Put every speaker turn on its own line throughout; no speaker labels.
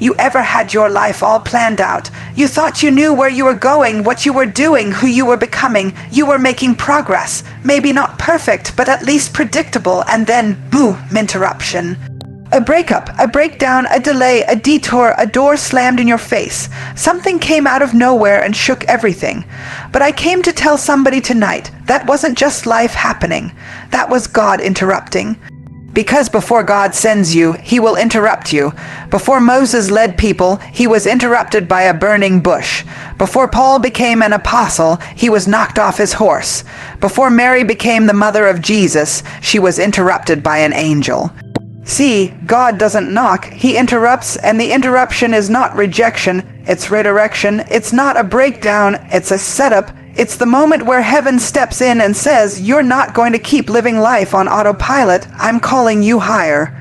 You ever had your life all planned out? You thought you knew where you were going, what you were doing, who you were becoming. You were making progress. Maybe not perfect, but at least predictable, and then, boom, interruption. A breakup, a breakdown, a delay, a detour, a door slammed in your face. Something came out of nowhere and shook everything. But I came to tell somebody tonight, that wasn't just life happening. That was God interrupting. Because before God sends you, He will interrupt you. Before Moses led people, he was interrupted by a burning bush. Before Paul became an apostle, he was knocked off his horse. Before Mary became the mother of Jesus, she was interrupted by an angel. See, God doesn't knock, He interrupts, and the interruption is not rejection, it's redirection. It's not a breakdown, it's a setup. It's the moment where heaven steps in and says, you're not going to keep living life on autopilot, I'm calling you higher.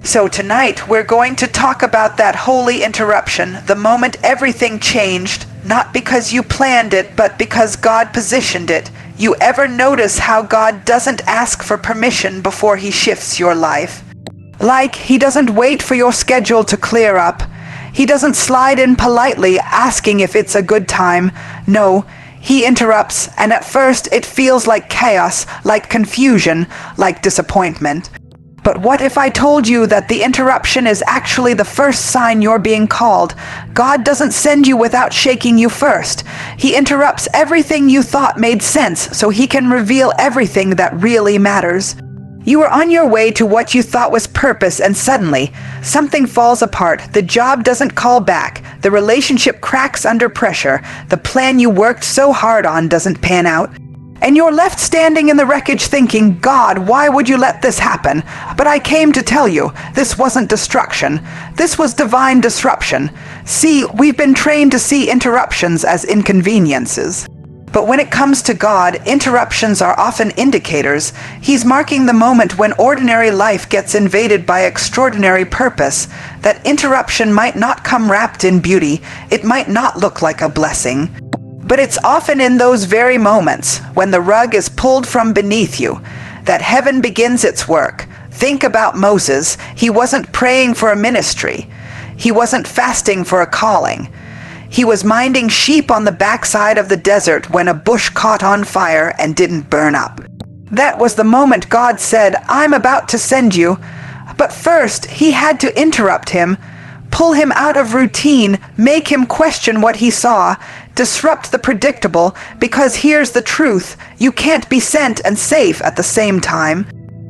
So tonight, we're going to talk about that holy interruption, the moment everything changed, not because you planned it, but because God positioned it. You ever notice how God doesn't ask for permission before He shifts your life? Like, He doesn't wait for your schedule to clear up. He doesn't slide in politely asking if it's a good time. No, He interrupts, and at first it feels like chaos, like confusion, like disappointment. But what if I told you that the interruption is actually the first sign you're being called? God doesn't send you without shaking you first. He interrupts everything you thought made sense so He can reveal everything that really matters. You were on your way to what you thought was purpose, and suddenly, something falls apart. The job doesn't call back. The relationship cracks under pressure. The plan you worked so hard on doesn't pan out. And you're left standing in the wreckage thinking, God, why would you let this happen? But I came to tell you, this wasn't destruction. This was divine disruption. See, we've been trained to see interruptions as inconveniences. But when it comes to God, interruptions are often indicators. He's marking the moment when ordinary life gets invaded by extraordinary purpose. That interruption might not come wrapped in beauty. It might not look like a blessing. But it's often in those very moments, when the rug is pulled from beneath you, that heaven begins its work. Think about Moses. He wasn't praying for a ministry. He wasn't fasting for a calling. He was minding sheep on the backside of the desert when a bush caught on fire and didn't burn up. That was the moment God said, I'm about to send you. But first, He had to interrupt him, pull him out of routine, make him question what he saw, disrupt the predictable, because here's the truth, you can't be sent and safe at the same time.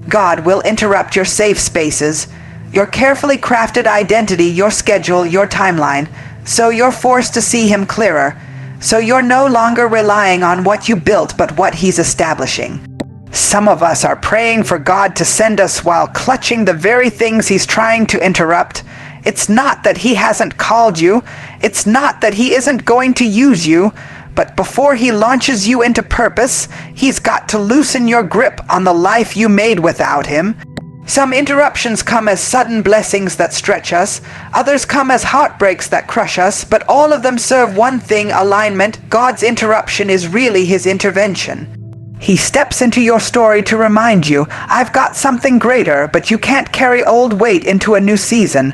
God will interrupt your safe spaces, your carefully crafted identity, your schedule, your timeline. So you're forced to see Him clearer. So you're no longer relying on what you built, but what He's establishing. Some of us are praying for God to send us while clutching the very things He's trying to interrupt. It's not that He hasn't called you. It's not that He isn't going to use you. But before He launches you into purpose, He's got to loosen your grip on the life you made without Him. Some interruptions come as sudden blessings that stretch us. Others come as heartbreaks that crush us. But all of them serve one thing, alignment. God's interruption is really His intervention. He steps into your story to remind you, I've got something greater, but you can't carry old weight into a new season.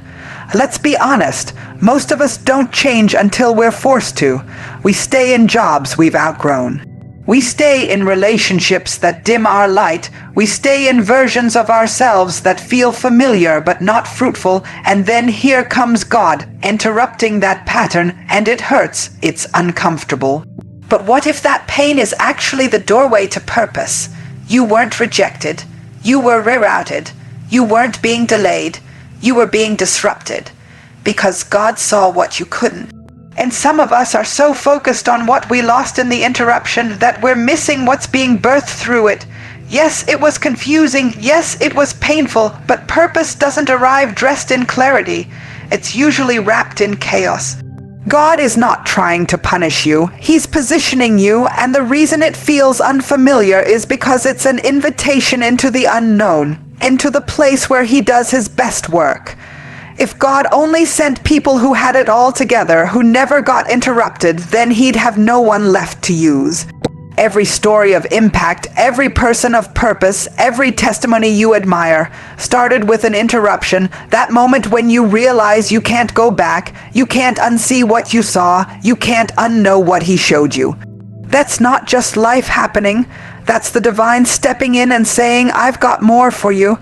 Let's be honest, most of us don't change until we're forced to. We stay in jobs we've outgrown. We stay in relationships that dim our light. We stay in versions of ourselves that feel familiar but not fruitful, and then here comes God, interrupting that pattern, and it hurts. It's uncomfortable. But what if that pain is actually the doorway to purpose? You weren't rejected. You were rerouted. You weren't being delayed. You were being disrupted. Because God saw what you couldn't. And some of us are so focused on what we lost in the interruption that we're missing what's being birthed through it. Yes, it was confusing. Yes, it was painful. But purpose doesn't arrive dressed in clarity. It's usually wrapped in chaos. God is not trying to punish you. He's positioning you, and the reason it feels unfamiliar is because it's an invitation into the unknown, into the place where He does His best work. If God only sent people who had it all together, who never got interrupted, then He'd have no one left to use. Every story of impact, every person of purpose, every testimony you admire started with an interruption, that moment when you realize you can't go back, you can't unsee what you saw, you can't unknow what he showed you. That's not just life happening, that's the divine stepping in and saying, I've got more for you.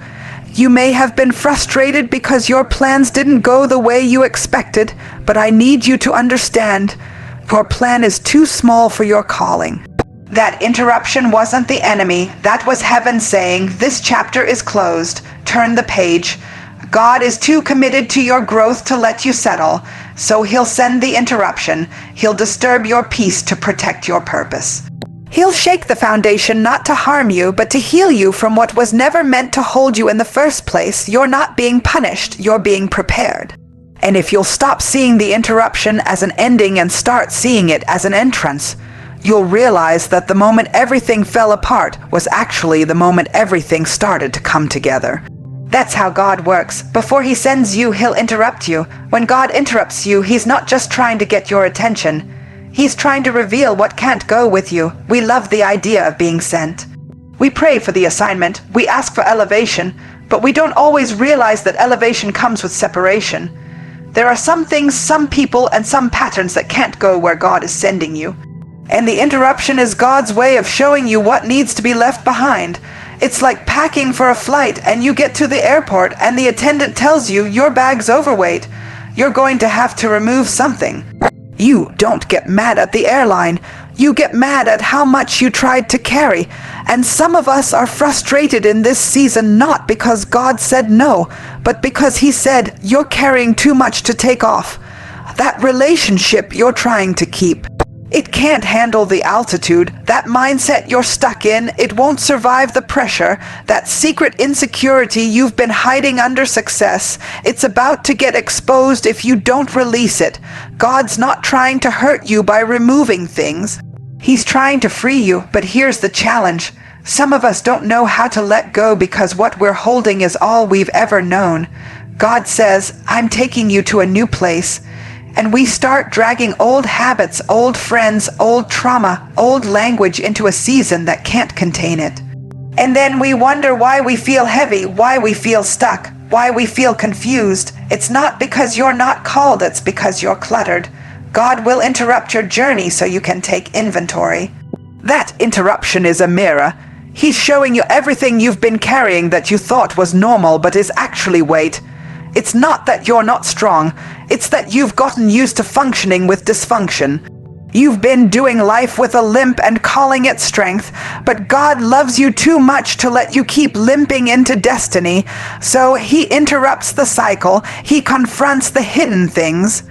You may have been frustrated because your plans didn't go the way you expected, but I need you to understand, your plan is too small for your calling. That interruption wasn't the enemy, that was heaven saying, this chapter is closed, turn the page. God is too committed to your growth to let you settle, so he'll send the interruption. He'll disturb your peace to protect your purpose. He'll shake the foundation not to harm you, but to heal you from what was never meant to hold you in the first place. You're not being punished, you're being prepared. And if you'll stop seeing the interruption as an ending and start seeing it as an entrance, you'll realize that the moment everything fell apart was actually the moment everything started to come together. That's how God works. Before he sends you, he'll interrupt you. When God interrupts you, he's not just trying to get your attention. He's trying to reveal what can't go with you. We love the idea of being sent. We pray for the assignment. We ask for elevation, but we don't always realize that elevation comes with separation. There are some things, some people, and some patterns that can't go where God is sending you. And the interruption is God's way of showing you what needs to be left behind. It's like packing for a flight and you get to the airport and the attendant tells you your bag's overweight. You're going to have to remove something. You don't get mad at the airline. You get mad at how much you tried to carry. And some of us are frustrated in this season not because God said no, but because he said you're carrying too much to take off. That relationship you're trying to keep. It can't handle the altitude. That mindset you're stuck in, it won't survive the pressure. That secret insecurity you've been hiding under success, it's about to get exposed if you don't release it. God's not trying to hurt you by removing things. He's trying to free you, but here's the challenge. Some of us don't know how to let go because what we're holding is all we've ever known. God says, I'm taking you to a new place. And we start dragging old habits, old friends, old trauma, old language into a season that can't contain it. And then we wonder why we feel heavy, why we feel stuck, why we feel confused. It's not because you're not called, it's because you're cluttered. God will interrupt your journey so you can take inventory. That interruption is a mirror. He's showing you everything you've been carrying that you thought was normal but is actually weight. It's not that you're not strong, it's that you've gotten used to functioning with dysfunction. You've been doing life with a limp and calling it strength, but God loves you too much to let you keep limping into destiny, so he interrupts the cycle, he confronts the hidden things.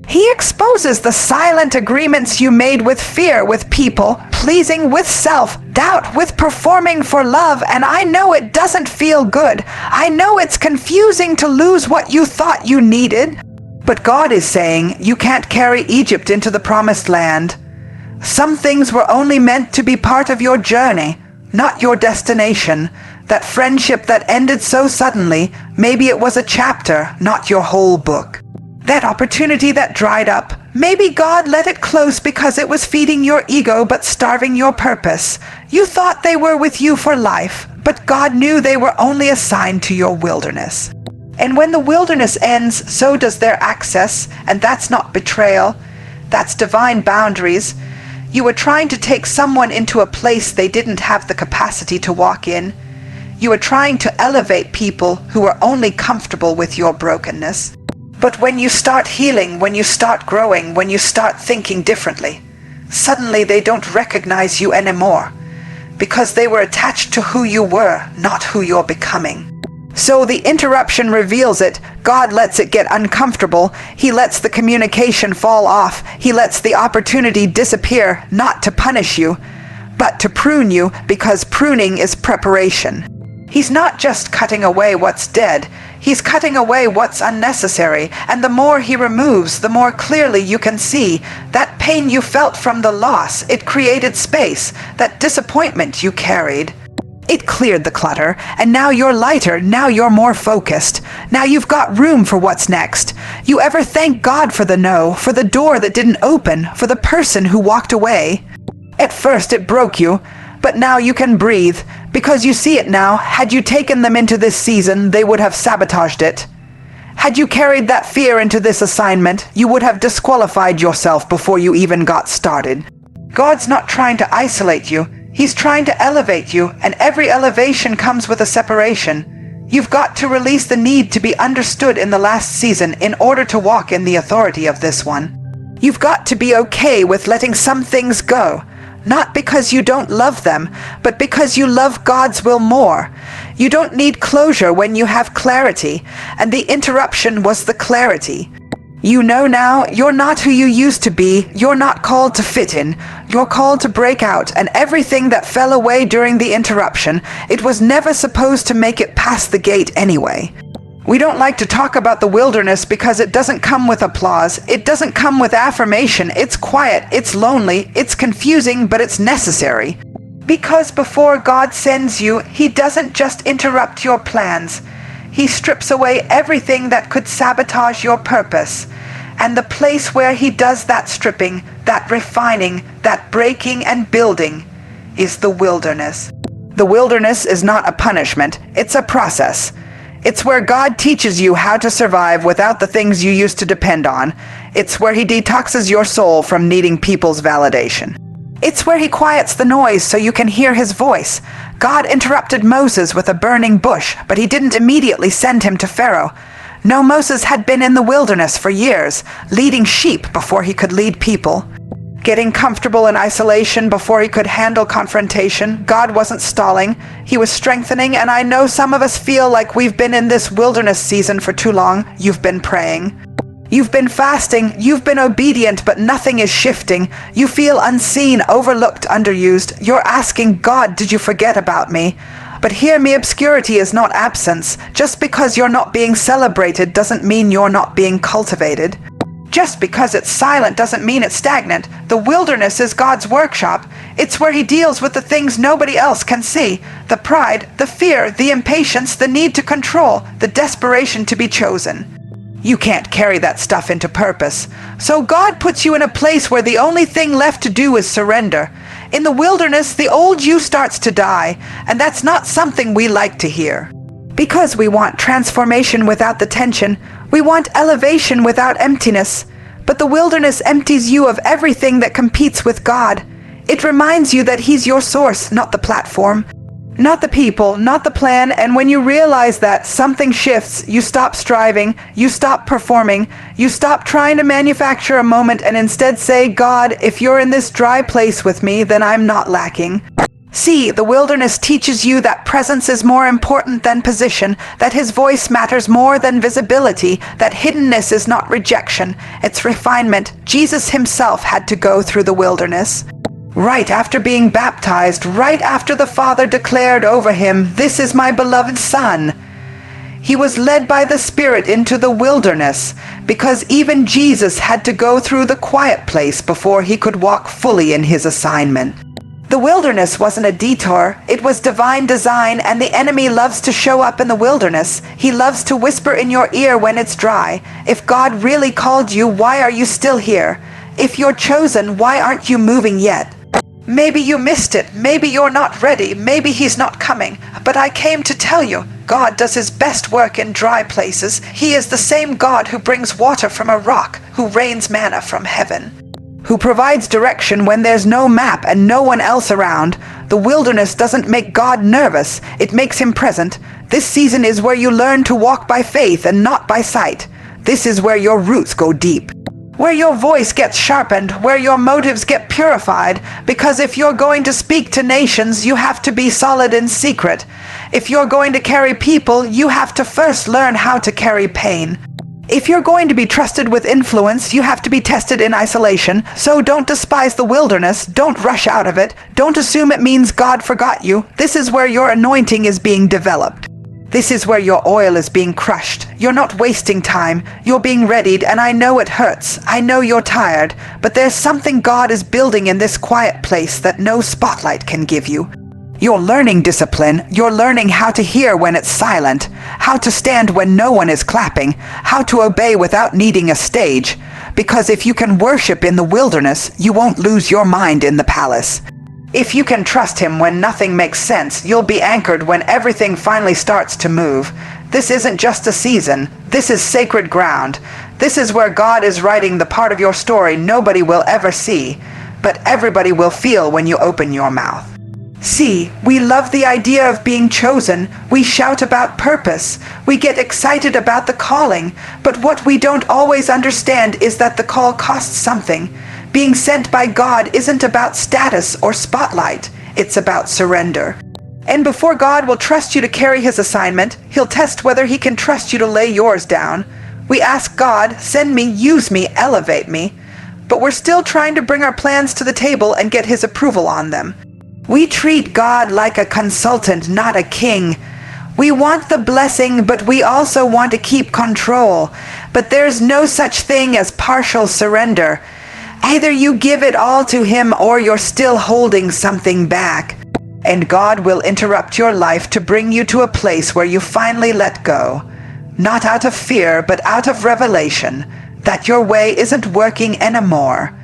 He exposes the silent agreements you made with fear, with people, pleasing with self, doubt with performing for love, and I know it doesn't feel good. I know it's confusing to lose what you thought you needed. But God is saying you can't carry Egypt into the promised land. Some things were only meant to be part of your journey, not your destination. That friendship that ended so suddenly, maybe it was a chapter, not your whole book. That opportunity that dried up, maybe God let it close because it was feeding your ego but starving your purpose. You thought they were with you for life, but God knew they were only assigned to your wilderness. And when the wilderness ends, so does their access, and that's not betrayal. That's divine boundaries. You were trying to take someone into a place they didn't have the capacity to walk in. You were trying to elevate people who were only comfortable with your brokenness. But when you start healing, when you start growing, when you start thinking differently, suddenly they don't recognize you anymore because they were attached to who you were, not who you're becoming. So the interruption reveals it. God lets it get uncomfortable. He lets the communication fall off. He lets the opportunity disappear, not to punish you, but to prune you, because pruning is preparation. He's not just cutting away what's dead. He's cutting away what's unnecessary, and the more he removes, the more clearly you can see that pain you felt from the loss. It created space, that disappointment you carried. It cleared the clutter, and now you're lighter, now you're more focused. Now you've got room for what's next. You ever thank God for the no, for the door that didn't open, for the person who walked away? At first it broke you, but now you can breathe, because you see it now. Had you taken them into this season, they would have sabotaged it. Had you carried that fear into this assignment, you would have disqualified yourself before you even got started. God's not trying to isolate you. He's trying to elevate you, and every elevation comes with a separation. You've got to release the need to be understood in the last season in order to walk in the authority of this one. You've got to be okay with letting some things go. Not because you don't love them, but because you love God's will more. You don't need closure when you have clarity, and the interruption was the clarity. You know now you're not who you used to be. You're not called to fit in. You're called to break out, and everything that fell away during the interruption, it was never supposed to make it past the gate anyway. We don't like to talk about the wilderness because it doesn't come with applause. It doesn't come with affirmation. It's quiet, it's lonely, it's confusing, but it's necessary. Because before God sends you, He doesn't just interrupt your plans. He strips away everything that could sabotage your purpose. And the place where He does that stripping, that refining, that breaking and building is the wilderness. The wilderness is not a punishment, it's a process. It's where God teaches you how to survive without the things you used to depend on. It's where He detoxes your soul from needing people's validation. It's where He quiets the noise so you can hear His voice. God interrupted Moses with a burning bush, but He didn't immediately send him to Pharaoh. No, Moses had been in the wilderness for years, leading sheep before he could lead people. Getting comfortable in isolation before he could handle confrontation. God wasn't stalling. He was strengthening, and I know some of us feel like we've been in this wilderness season for too long. You've been praying. You've been fasting. You've been obedient, but nothing is shifting. You feel unseen, overlooked, underused. You're asking God, did you forget about me? But hear me, obscurity is not absence. Just because you're not being celebrated doesn't mean you're not being cultivated. Just because it's silent doesn't mean it's stagnant. The wilderness is God's workshop. It's where He deals with the things nobody else can see. The pride, the fear, the impatience, the need to control, the desperation to be chosen. You can't carry that stuff into purpose. So God puts you in a place where the only thing left to do is surrender. In the wilderness, the old you starts to die, and that's not something we like to hear. Because we want transformation without the tension, we want elevation without emptiness. But the wilderness empties you of everything that competes with God. It reminds you that He's your source, not the platform, not the people, not the plan. And when you realize that, something shifts. You stop striving, you stop performing, you stop trying to manufacture a moment and instead say, God, if you're in this dry place with me, then I'm not lacking. See, the wilderness teaches you that presence is more important than position, that His voice matters more than visibility, that hiddenness is not rejection, it's refinement. Jesus Himself had to go through the wilderness. Right after being baptized, right after the Father declared over Him, "This is my beloved Son." He was led by the Spirit into the wilderness, because even Jesus had to go through the quiet place before He could walk fully in His assignment. The wilderness wasn't a detour, it was divine design, and the enemy loves to show up in the wilderness. He loves to whisper in your ear when it's dry. If God really called you, why are you still here? If you're chosen, why aren't you moving yet? Maybe you missed it, maybe you're not ready, maybe He's not coming, but I came to tell you, God does His best work in dry places. He is the same God who brings water from a rock, who rains manna from heaven, who provides direction when there's no map and no one else around. The wilderness doesn't make God nervous, it makes Him present. This season is where you learn to walk by faith and not by sight. This is where your roots go deep, where your voice gets sharpened, where your motives get purified, because if you're going to speak to nations, you have to be solid in secret. If you're going to carry people, you have to first learn how to carry pain. If you're going to be trusted with influence, you have to be tested in isolation. So don't despise the wilderness, don't rush out of it, don't assume it means God forgot you. This is where your anointing is being developed. This is where your oil is being crushed. You're not wasting time. You're being readied, and I know it hurts. I know you're tired, but there's something God is building in this quiet place that no spotlight can give you. You're learning discipline. You're learning how to hear when it's silent, how to stand when no one is clapping, how to obey without needing a stage. because if you can worship in the wilderness, you won't lose your mind in the palace. If you can trust him when nothing makes sense, you'll be anchored when everything finally starts to move. This isn't just a season. This is sacred ground. This is where God is writing the part of your story nobody will ever see, but everybody will feel when you open your mouth. See, we love the idea of being chosen. We shout about purpose. We get excited about the calling. But what we don't always understand is that the call costs something. Being sent by God isn't about status or spotlight. It's about surrender. And before God will trust you to carry his assignment, he'll test whether he can trust you to lay yours down. We ask God, send me, use me, elevate me. But we're still trying to bring our plans to the table and get his approval on them. We treat God like a consultant, not a king. We want the blessing, but we also want to keep control. But there's no such thing as partial surrender. Either you give it all to him or you're still holding something back. And God will interrupt your life to bring you to a place where you finally let go. Not out of fear, but out of revelation that your way isn't working anymore.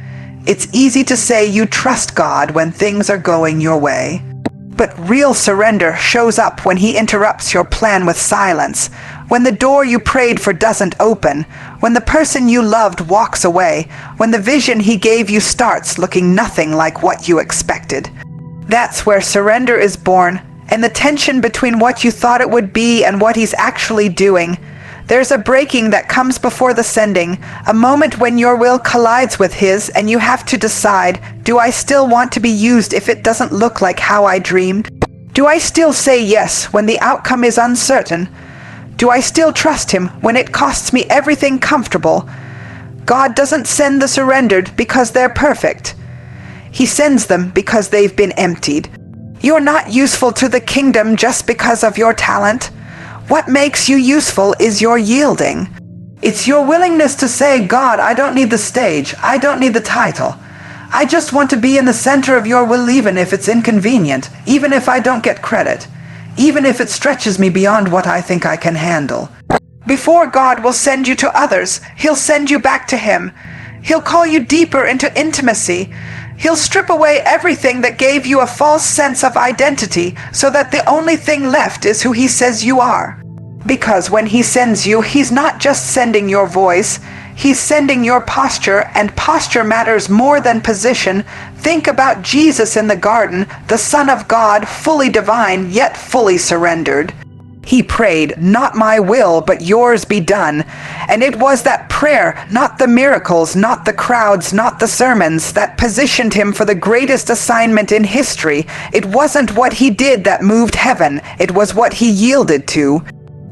It's easy to say you trust God when things are going your way. But real surrender shows up when he interrupts your plan with silence, when the door you prayed for doesn't open, when the person you loved walks away, when the vision he gave you starts looking nothing like what you expected. That's where surrender is born, and the tension between what you thought it would be and what he's actually doing. There's a breaking that comes before the sending, a moment when your will collides with his and you have to decide, do I still want to be used if it doesn't look like how I dreamed? Do I still say yes when the outcome is uncertain? Do I still trust him when it costs me everything comfortable? God doesn't send the surrendered because they're perfect. He sends them because they've been emptied. You're not useful to the kingdom just because of your talent. What makes you useful is your yielding. It's your willingness to say, God, I don't need the stage. I don't need the title. I just want to be in the center of your will even if it's inconvenient, even if I don't get credit, even if it stretches me beyond what I think I can handle. Before God will send you to others, he'll send you back to him. He'll call you deeper into intimacy. He'll strip away everything that gave you a false sense of identity so that the only thing left is who he says you are. Because when he sends you, he's not just sending your voice, he's sending your posture, and posture matters more than position. Think about Jesus in the garden, the Son of God, fully divine, yet fully surrendered. He prayed, not my will, but yours be done. And it was that prayer, not the miracles, not the crowds, not the sermons, that positioned him for the greatest assignment in history. It wasn't what he did that moved heaven. It was what he yielded to.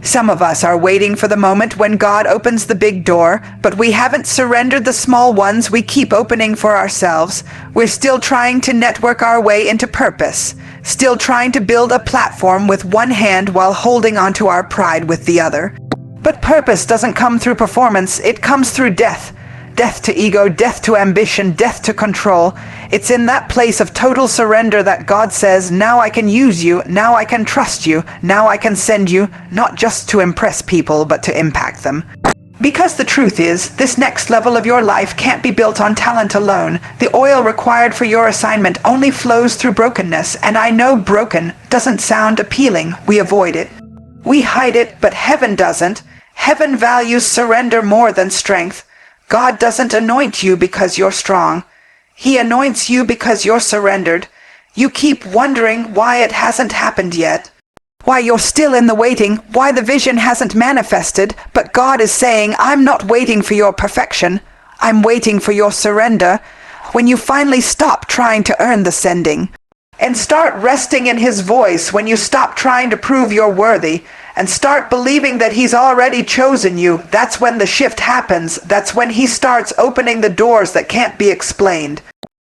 Some of us are waiting for the moment when God opens the big door, but we haven't surrendered the small ones we keep opening for ourselves. We're still trying to network our way into purpose, still trying to build a platform with one hand while holding onto our pride with the other. But purpose doesn't come through performance, it comes through death. Death to ego, death to ambition, death to control. It's in that place of total surrender that God says, now I can use you, now I can trust you, now I can send you, not just to impress people, but to impact them. Because the truth is, this next level of your life can't be built on talent alone. The oil required for your assignment only flows through brokenness, and I know broken doesn't sound appealing. We avoid it. We hide it, but heaven doesn't. Heaven values surrender more than strength. God doesn't anoint you because you're strong. He anoints you because you're surrendered. You keep wondering why it hasn't happened yet, why you're still in the waiting, why the vision hasn't manifested, but God is saying, I'm not waiting for your perfection. I'm waiting for your surrender. When you finally stop trying to earn the sending and start resting in his voice, when you stop trying to prove you're worthy, and start believing that he's already chosen you, that's when the shift happens. That's when he starts opening the doors that can't be explained.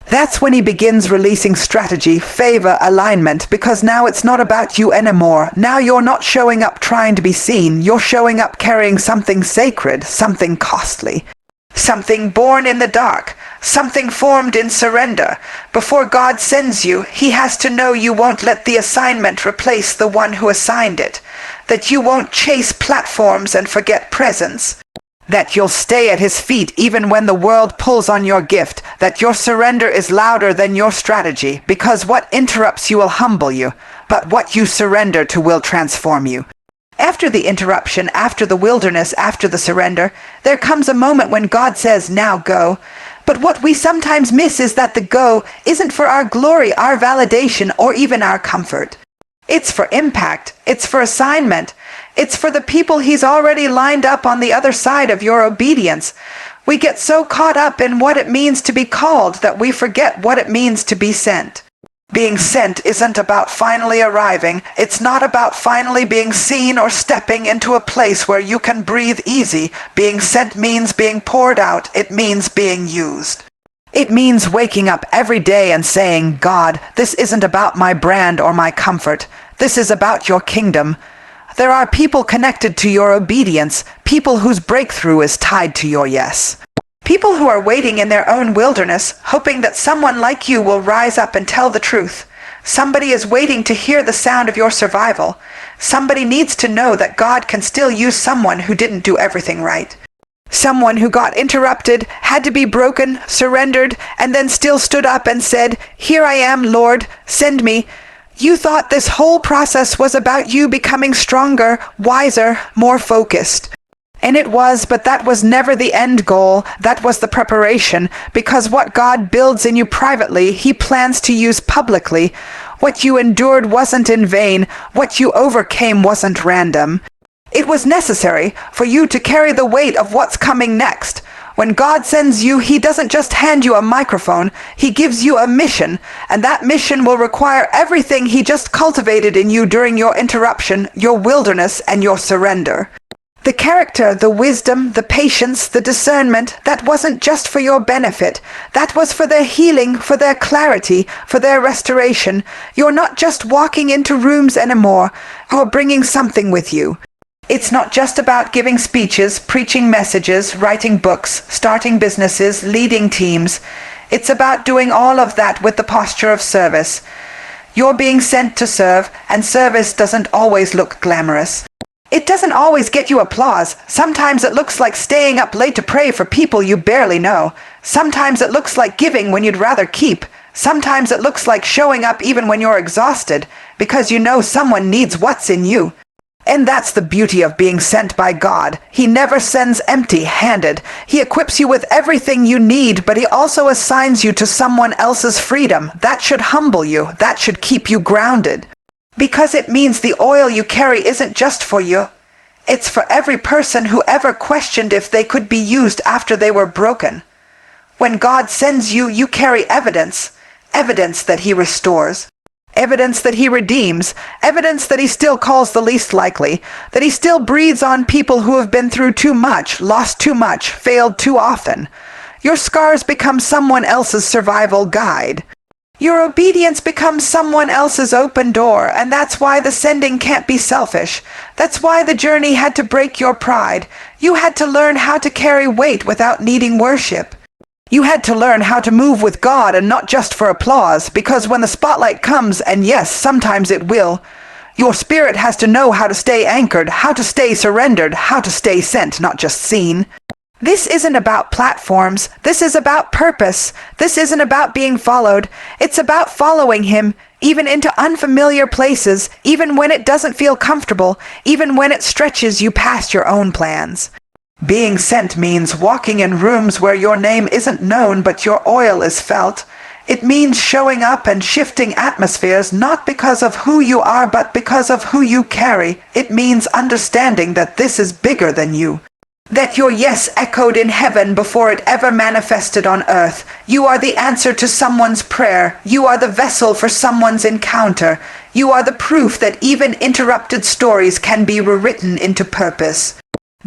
That's when he begins releasing strategy, favor, alignment, because now it's not about you anymore. Now you're not showing up trying to be seen. You're showing up carrying something sacred, something costly, something born in the dark, something formed in surrender. Before God sends you, he has to know you won't let the assignment replace the one who assigned it, that you won't chase platforms and forget presence, That you'll stay at his feet even when the world pulls on your gift, that your surrender is louder than your strategy, because what interrupts you will humble you, but what you surrender to will transform you. After the interruption, after the wilderness, after the surrender, there comes a moment when God says, "Now go." But what we sometimes miss is that the go isn't for our glory, our validation, or even our comfort. It's for impact. It's for assignment. It's for the people he's already lined up on the other side of your obedience. We get so caught up in what it means to be called that we forget what it means to be sent. Being sent isn't about finally arriving. It's not about finally being seen or stepping into a place where you can breathe easy. Being sent means being poured out. It means being used. It means waking up every day and saying, "God, this isn't about my brand or my comfort. This is about your kingdom." There are people connected to your obedience, people whose breakthrough is tied to your yes. People who are waiting in their own wilderness, hoping that someone like you will rise up and tell the truth. Somebody is waiting to hear the sound of your survival. Somebody needs to know that God can still use someone who didn't do everything right. Someone who got interrupted, had to be broken, surrendered, and then still stood up and said, "Here I am, Lord, send me." You thought this whole process was about you becoming stronger, wiser, more focused. And it was, but that was never the end goal. That was the preparation, because what God builds in you privately, he plans to use publicly. What you endured wasn't in vain. What you overcame wasn't random. It was necessary for you to carry the weight of what's coming next. When God sends you, he doesn't just hand you a microphone, he gives you a mission, and that mission will require everything he just cultivated in you during your interruption, your wilderness, and your surrender. The character, the wisdom, the patience, the discernment, that wasn't just for your benefit. That was for their healing, for their clarity, for their restoration. You're not just walking into rooms anymore, you're bringing something with you. It's not just about giving speeches, preaching messages, writing books, starting businesses, leading teams. It's about doing all of that with the posture of service. You're being sent to serve, and service doesn't always look glamorous. It doesn't always get you applause. Sometimes it looks like staying up late to pray for people you barely know. Sometimes it looks like giving when you'd rather keep. Sometimes it looks like showing up even when you're exhausted, because you know someone needs what's in you. And that's the beauty of being sent by God. He never sends empty-handed. He equips you with everything you need, but he also assigns you to someone else's freedom. That should humble you. That should keep you grounded. Because it means the oil you carry isn't just for you. It's for every person who ever questioned if they could be used after they were broken. When God sends you, you carry evidence. Evidence that he restores. Evidence that he redeems, evidence that he still calls the least likely, that he still breathes on people who have been through too much, lost too much, failed too often. Your scars become someone else's survival guide. Your obedience becomes someone else's open door, and that's why the sending can't be selfish. That's why the journey had to break your pride. You had to learn how to carry weight without needing worship. You had to learn how to move with God and not just for applause, because when the spotlight comes, and yes, sometimes it will, your spirit has to know how to stay anchored, how to stay surrendered, how to stay sent, not just seen. This isn't about platforms. This is about purpose. This isn't about being followed. It's about following him, even into unfamiliar places, even when it doesn't feel comfortable, even when it stretches you past your own plans. Being sent means walking in rooms where your name isn't known but your oil is felt. It means showing up and shifting atmospheres not because of who you are but because of who you carry. It means understanding that this is bigger than you. That your yes echoed in heaven before it ever manifested on earth. You are the answer to someone's prayer. You are the vessel for someone's encounter. You are the proof that even interrupted stories can be rewritten into purpose.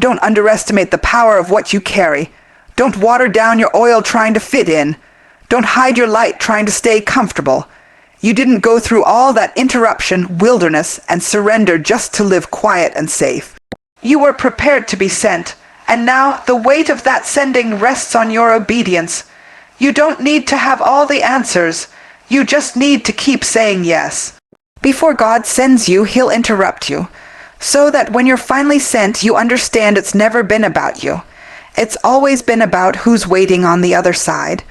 Don't underestimate the power of what you carry. Don't water down your oil trying to fit in. Don't hide your light trying to stay comfortable. You didn't go through all that interruption, wilderness, and surrender just to live quiet and safe. You were prepared to be sent, and now the weight of that sending rests on your obedience. You don't need to have all the answers. You just need to keep saying yes. Before God sends you, he'll interrupt you, so that when you're finally sent, you understand it's never been about you. It's always been about who's waiting on the other side.